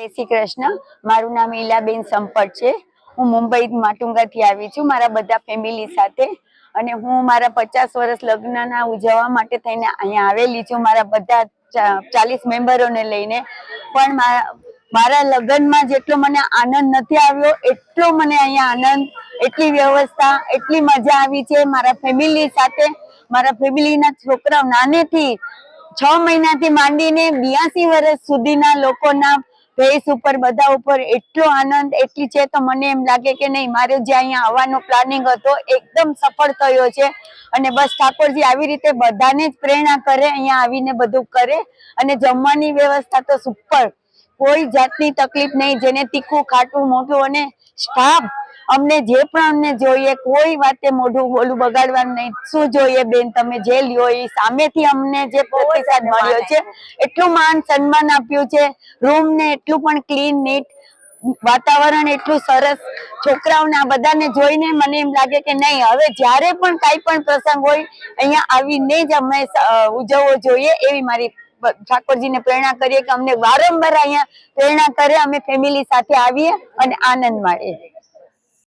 जय श्री कृष्ण। मारू नाम ईलाबेन संपट छे। हूँ मुंबई माटुंगा थी आवी छुं मारा बधा फेमिली साथे अने हूँ मारा 50 वर्ष लग्नना उजववा माटे थईने अहींया आवेली छुं मारा बधा 40 मेम्बरोने लईने। पण मारा लग्નમાં જેટલો મને આનંદ નથી આવ્યો એટલો મને અહીંયા આનંદ, એટલી વ્યવસ્થા, એટલી મજા આવી છે મારા ફેમિલી સાથે। મારા ફેમિલીના છોકરાઓ નાનેથી 6 મહિનાથી માંડીને 82 વર્ષ સુધીના લોકોના फेस ऊपर बधा ऊपर एटलो आनंद एटली छे तो मने एम लागे के नहीं मारे जे अहींया आववानो प्लानिंग हतो एकदम सफल थयो छे। अने बस ठाकोरजी आवी रीते बधाने ज प्रेरणा करे अहींया आवीने बधुं करे। अने जमवानी व्यवस्था तो सुपर, कोई जातनी तकलीफ नहीं। जेने तीखुं खाटुं मोठुं अने स्टाफ अमने जे पण अमने जोईए कोई वाते मोढुं बोलुं बगाड़वानुं नहीं। शुं जोईए बेन तमे जे ल्यो ई सामेथी अमने जे प्रतिसाद मळ्यो छे एटलुं मान सन्मान आप्युं छे। रूम ने एटलुं पण क्लीन नीट वातावरण एटलुं सरस। छोकराओने आ बधाने जोईने मने एम लागे के नहीं हवे ज्यारे पण काई पण प्रसंग होय अहींया आवीने ज अमे उजवવો જોઈએ एवी मारी ठाकोरजीने प्रेरणा करीए के अमने वारंवार अहींया प्रेरणा करे अमे फेमिली साथे आवीए अने आनंद माणीए।